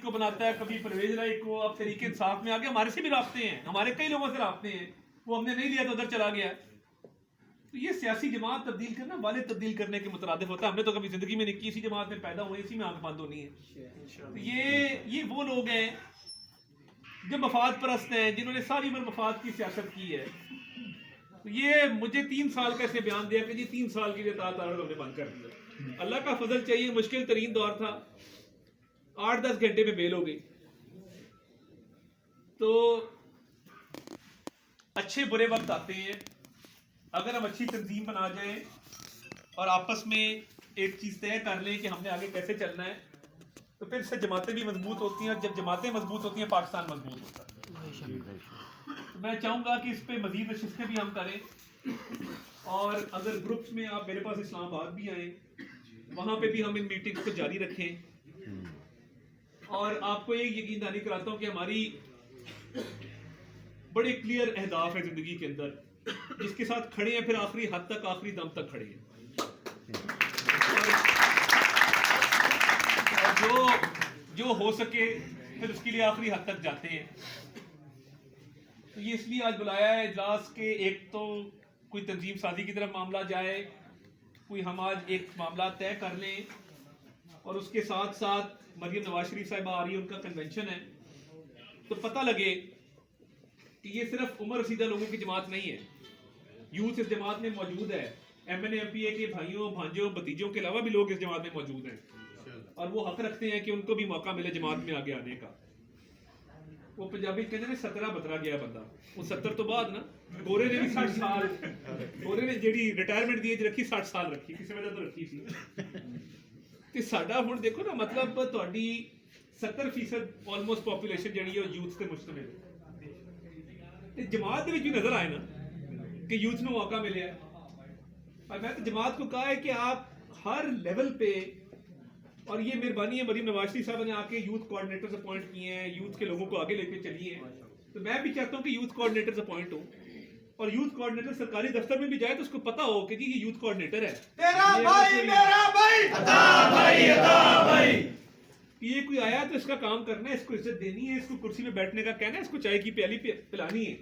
को बनाता है, कभी परवेज राय को, अब तरीके इंसाफ में आगे हमारे से भी राब्ते हैं, हमारे कई लोगों से राब्ते हैं, वो हमने नहीं लिया तो उधर चला गया। तो ये सियासी जमात तब्दील करना वाले तब्दील करने के मुतरादिफ होता है। हमने तो कभी जिंदगी में नहीं की, इसी जमात में पैदा हुए, इसी में आंख बंद होनी है। तो ये वो लोग हैं जो मफाद परस्त हैं, जिन्होंने सारी उम्र मफाद की सियासत की है। तो ये मुझे 3 साल का ऐसे बयान दिया कि जी 3 साल के लिए तार हमने बंद कर दिया। अल्लाह का फजल चाहिए, मुश्किल तरीन दौर था, 8-10 घंटे में बेल हो गई। तो अच्छे बुरे वक्त आते हैं, अगर हम अच्छी तंजीम बना जाएं और आपस में एक चीज़ तय कर लें कि हमने आगे कैसे चलना है, तो फिर इससे जमातें भी मजबूत होती हैं, और जब जमातें मजबूत होती हैं पाकिस्तान मजबूत होता है। तो मैं चाहूँगा कि इस पर मजीद नशिस्तें भी हम करें, और अगर ग्रुप्स में आप मेरे पास इस्लामाबाद भी आएँ, वहाँ पे भी हम इन मीटिंग्स को जारी रखें। और आपको ये यकीन दहानी कराता हूँ कि हमारी बड़े क्लियर अहदाफ है ज़िंदगी के अंदर, जिसके साथ खड़े हैं, फिर आखिरी हद तक, आखिरी दम तक खड़े हैं। और जो हो सके फिर उसके लिए आखिरी हद तक जाते हैं। तो ये इसलिए आज बुलाया है इजलास के, एक तो कोई तंजीम साजी की तरफ मामला जाए, कोई हम आज एक मामला तय कर लें, और उसके साथ साथ मरियम नवाज शरीफ साहिबा आ रही है, उनका कन्वेंशन है, तो पता लगे कि ये सिर्फ उमर रसीदा लोगों की जमात नहीं है, यूथ इस जमात में मौजूद है, MNA MPA के भाइयों भांजों भतीजों के अलावा भी लोग इस जमात में मौजूद हैं, और वो हक रखते हैं कि उनको भी मौका मिले जमात में आगे आने का। वो पंजाबी कहते हैं 17 बतरा गया बंदा, वो 70 तो बाद ना, गोरे ने भी 60 साल, गोरे ने जी रिटायरमेंट दी एज रखी 60 साल रखी, किसी वजह तो रखी सी। ते साडा हुण देखो ना, मतलब तुहाडी 70% ऑलमोस्ट पॉपुलेशन जिहड़ी है यूथ से मुश्तमिल है। ते जमात दे विच भी नजर आए ना कि यूथ को मौका मिले है। और मैं तो जमात को कहा है कि आप हर लेवल पे, और ये मेहरबानी है मरीम नवाज शरीफ साहब ने आके यूथ कोऑर्डिनेटर्स अपॉइंट किए हैं, यूथ के लोगों को आगे लेके चलिए हैं। तो मैं भी चाहता हूँ कि यूथ कोऑर्डिनेटर्स अपॉइंट हो, और यूथ कोऑर्डिनेटर सरकारी दफ्तर में भी जाए तो उसको पता हो कि जी ये यूथ कोऑर्डिनेटर है, तेरा भाई मेरा भाई, अता भाई, अता भाई। ये कोई आया तो इसका काम करना है, इसको इज्जत देनी है, इसको कुर्सी में बैठने का कहना है, इसको चाय की प्याली पिलानी है।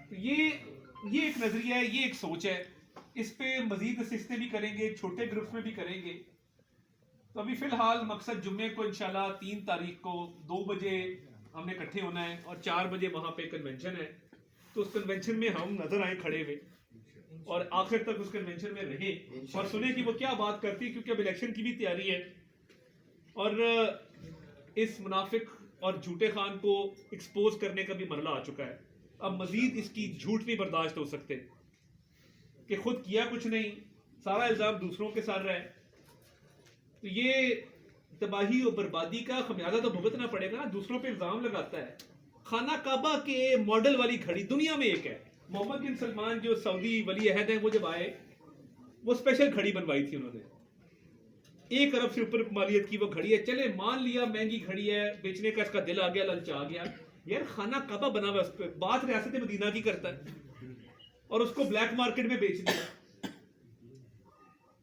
तो ये एक नजरिया है, ये एक सोच है। इस पे मजीद नशिस्तें भी करेंगे, छोटे ग्रुप्स में भी करेंगे। तो अभी फिलहाल मकसद जुम्मे को इंशाल्लाह 3 तारीख को 2 बजे हमने इकट्ठे होना है, और 4 बजे वहाँ पे कन्वेंशन है। तो उस कन्वेंशन में हम नजर आए खड़े हुए, और आखिर तक उस कन्वेंशन में रहे और सुने कि वो क्या बात करती है, क्योंकि अब इलेक्शन की भी तैयारी है, और इस मुनाफिक और झूठे खान को एक्सपोज करने का भी मरला आ चुका है। अब मजीद इसकी झूठ नहीं बर्दाश्त हो सकते कि खुद किया कुछ नहीं, सारा इल्जाम दूसरों के साथ रहे। तो ये तबाही और बर्बादी का खमियाजा तो भुगतना पड़ेगा ना, दूसरों पे इल्जाम लगाता है। खाना काबा के मॉडल वाली घड़ी दुनिया में एक है, मोहम्मद बिन सलमान जो सऊदी वली अहद हैं, वो जब आए वो स्पेशल घड़ी बनवाई थी उन्होंने, 1 अरब से ऊपर मालियत की वो घड़ी है। चले मान लिया महंगी घड़ी है, बेचने का इसका दिल आ गया, ललचा आ गया, यार खाना काबा बना हुआ, उस पर बात रियासत मदीना की करता है, और उसको ब्लैक मार्केट में बेच दिया।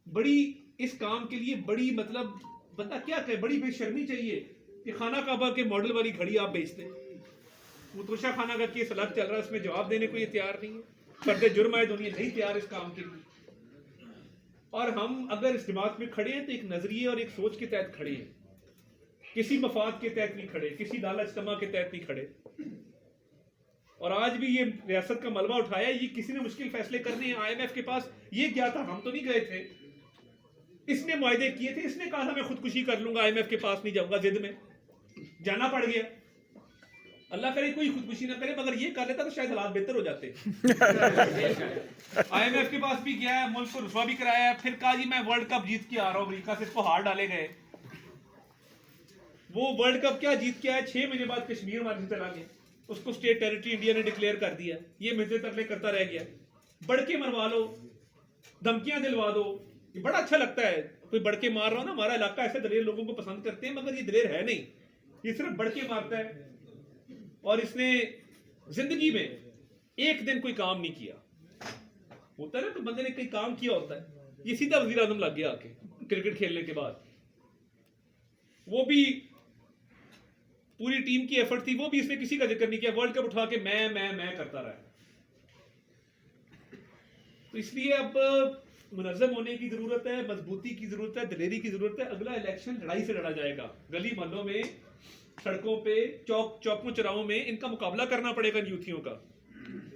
बड़ी इस काम के लिए बड़ी, मतलब बंदा क्या कहे, बड़ी बेशर्मी चाहिए कि खाना काबा के मॉडल वाली घड़ी आप बेचते हैं। मुतोशा खाना का केस अलग चल रहा है, उसमें जवाब देने को ये तैयार नहीं है, पर्दे जुर्म है दुनिया नहीं तैयार इस काम के लिए। और हम अगर इस जमात में खड़े हैं तो एक नजरिए और एक सोच के तहत खड़े हैं, किसी मफाद के तहत नहीं खड़े, किसी लालच तमा के तहत नहीं खड़े। और आज भी ये रियासत का मलबा उठाया, ये किसी ने मुश्किल फैसले करने हैं, IMF के पास ये गया था, हम तो नहीं गए थे, इसने मुआहदे किए थे, इसने कहा था मैं खुदकुशी कर लूंगा, IMF के पास नहीं जाऊंगा, जिद में जाना पड़ गया। अल्लाह करे कोई खुदकुशी ना करे, मगर ये कर लेता तो शायद हालात बेहतर हो जाते। IMF के पास भी गया है, मुल्क को रुसवा भी कराया है, फिर कहा जी मैं वर्ल्ड कप जीत के आ रहा हूँ अमेरिका से, इसको हार डाले गए। वो वर्ल्ड कप क्या जीत के आया, 6 महीने बाद कश्मीर हमारे से चला गया, उसको स्टेट टेरिटरी इंडिया ने डिक्लेयर कर दिया, ये मिर्जे तरले करता रह गया। बड़के मरवा लो, धमकियां दिलवा दो, ये बड़ा अच्छा लगता है, कोई बड़के मार रहा हो ना, हमारा इलाका ऐसे दलेर लोगों को पसंद करते हैं, मगर ये दलेर है नहीं, ये सिर्फ बड़के मारता है। और इसने जिंदगी में एक दिन कोई काम नहीं किया, होता है ना, तो बंदे ने कोई काम किया होता है, ये सीधा वजीर आजम लग गया आके क्रिकेट खेलने के बाद। वो भी पूरी टीम की एफर्ट थी, वो भी इसने किसी का जिक्र नहीं किया। वर्ल्ड कप उठा के मैं करता रहा। तो इसलिए अब मुनज़्ज़म होने की जरूरत है, मजबूती की जरूरत है, दिलेरी की जरूरत है। अगला इलेक्शन लड़ाई से लड़ा जाएगा, गली मोहल्लों में, सड़कों पे, चौकों चौराहों में इनका मुकाबला करना पड़ेगा यूथियों का।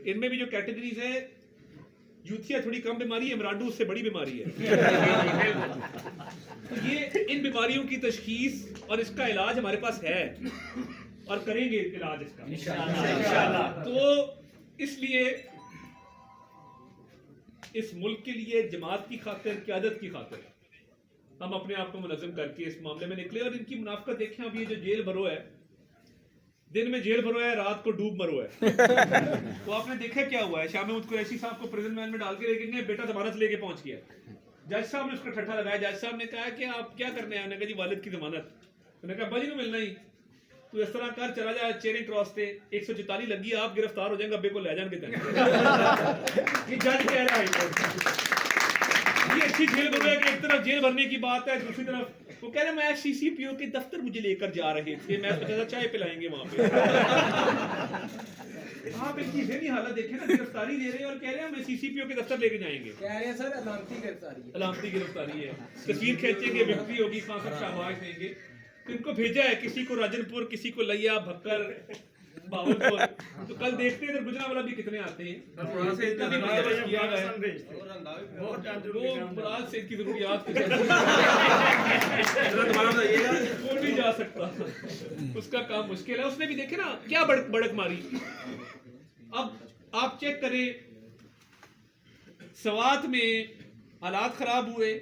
इनमें भी जो कैटेगरीज है, यूथिया थोड़ी कम बीमारी है, इमरान उससे बड़ी बीमारी है। तो ये इन बीमारियों की तशखीस और इसका इलाज हमारे पास है और करेंगे इलाज इसका इंशाअल्लाह। तो इसलिए इस मुल्क के लिए जमात की खातिर, क़यादत की खातिर हम अपने आप को मुनज़्ज़म करके इस मामले में निकले। और इनकी मुनाफ़क़त देखें, अब ये जो जेल भरो है, दिन में जेल भरो है, रात को डूब मरो है। तो आपने देखा क्या हुआ है, शाह महमूद कुरैशी साहब को प्रिजन वैन में डाल के लेके गए, बेटा जमानत लेके पहुंच गया। जज साहब ने उसका ठट्ठा लगाया। जज साहब ने कहा कि आप क्या करने आए? कहा जी वालिद की जमानत। उन्होंने कहा बाजी को मिलना ही, तू इस तरह कर, चला जाए चेयरिंग क्रॉस पे, 144 लगी, आप गिरफ्तार हो जाएंगे, अब्बे को ले जाएंगे। ये जज कह रहा है। ये अच्छी जेल भर है कि एक तरफ जेल भरने की बात है, दूसरी तरफ वो कह रहे मैं सीसीपीओ के दफ्तर मुझे लेकर जा रहे थे, मैं सोचा था चाय पिलाएंगे वहां पे। आप इनकी ज़हनी हालत देखें ना, गिरफ्तारी दे रहे हैं और कह रहे हैं हमें सीसीपीओ के दफ्तर लेके जाएंगे। कह रहे हैं सर अलामती गिरफ्तारी है। अलामती गिरफ्तारी है, तस्वीर खींचेंगे, विक्ट्री होगी, खान साहब शाबाश देंगे। तो इनको भेजा है, किसी को राजनपुर, किसी को लिया, भक्कर, बावलपुर। तो कल देखते हैं इधर गुजरांवाला भी कितने आते हैं। वो मुराद से इनकी जरूरियात वो नहीं जा सकता, उसका काम मुश्किल है। उसने भी देखे ना क्या बड़क मारी। अब आप चेक करें, सवात में हालात खराब हुए,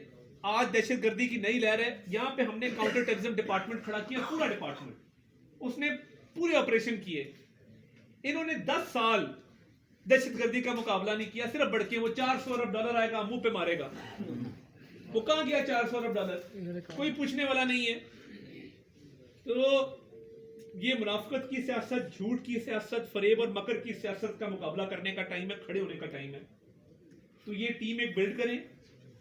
आज दहशतगर्दी की नई लहर है। यहाँ पे हमने काउंटर टेररिज्म डिपार्टमेंट खड़ा किया, पूरा डिपार्टमेंट, उसने पूरे ऑपरेशन किए। इन्होंने 10 साल दहशतगर्दी का मुकाबला नहीं किया, सिर्फ बढ़के वो 400 अरब डॉलर आएगा, मुंह पे मारेगा। वो कहां गया 400 अरब डॉलर? कोई पूछने वाला नहीं है। तो ये मुनाफिकत की सियासत, झूठ की सियासत, फरेब और मकर की सियासत का मुकाबला करने का टाइम है, खड़े होने का टाइम है। तो ये टीम एक बिल्ड करें,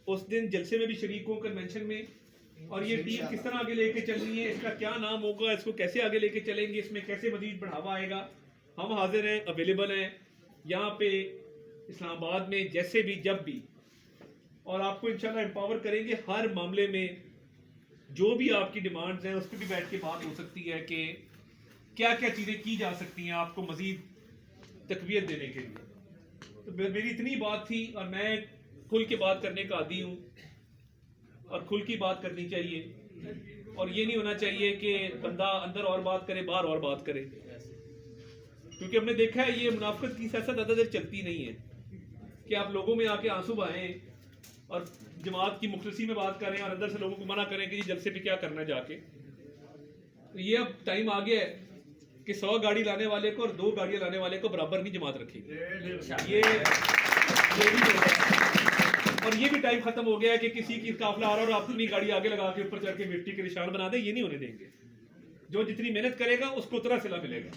उस दिन जलसे में भी शरीक हों, कन्वेंशन में। और ये टीम किस तरह आगे लेके चल रही है, इसका क्या नाम होगा, इसको कैसे आगे लेके चलेंगे, इसमें कैसे मजीद बढ़ावा आएगा, हम हाजिर हैं, अवेलेबल हैं यहाँ पे इस्लामाबाद में, जैसे भी जब भी। और आपको इंशाल्लाह एम्पावर करेंगे हर मामले में। जो भी आपकी डिमांड्स हैं उस पर भी बैठ के बात हो सकती है कि क्या क्या चीज़ें की जा सकती हैं आपको मजीद तकवीत देने के लिए। तो मेरी इतनी बात थी, और मैं खुल के बात करने का आदी हूँ और खुल की बात करनी चाहिए। और ये नहीं होना चाहिए कि बंदा अंदर और बात करे, बाहर और बात करे, क्योंकि हमने देखा है ये मुनाफिकत की सियासत ज़्यादा देर चलती नहीं है कि आप लोगों में आके आंसू बहाएं और जमात की मुखलसी में बात करें और अंदर से लोगों को मना करें कि जलसे पे क्या करना जाके। तो ये अब टाइम आ गया है कि 100 गाड़ी लाने वाले को और 2 गाड़ियां लाने वाले को बराबर नहीं जमात रखेगी। ये भी और ये भी टाइम खत्म हो गया है कि किसी की काफिला आ रहा और आप अपनी गाड़ी आगे लगा के ऊपर चढ़ के मिट्टी के निशान बना दे। ये नहीं होने देंगे। जो जितनी मेहनत करेगा उसको उतना सिला मिलेगा।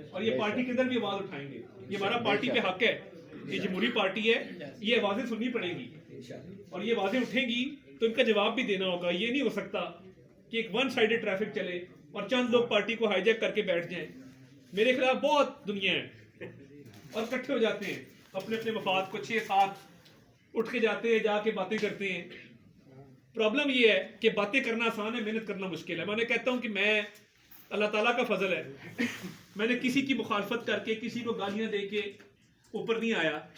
और ये पार्टी के अंदर भी आवाज उठाएंगे, ये हमारा पार्टी पे हक है, ये जमहूरी पार्टी है, ये आवाजें सुननी पड़ेगी और ये आवाजें उठेंगी तो इनका जवाब भी देना होगा। ये नहीं हो सकता कि एक वन साइडेड ट्रैफिक चले और चंद लोग पार्टी को हाईजैक करके बैठ जाएं। मेरे खिलाफ बहुत दुनिया है और इकट्ठे हो जाते हैं, अपने अपने मफाद को 6-7 उठ के जाते हैं, जाके बातें करते हैं। प्रॉब्लम ये है कि बातें करना आसान है, मेहनत करना मुश्किल है। मैं कहता हूं कि मैं, अल्लाह ताला का फजल है, मैंने किसी की मुखालफत करके, किसी को गालियां दे के ऊपर नहीं आया।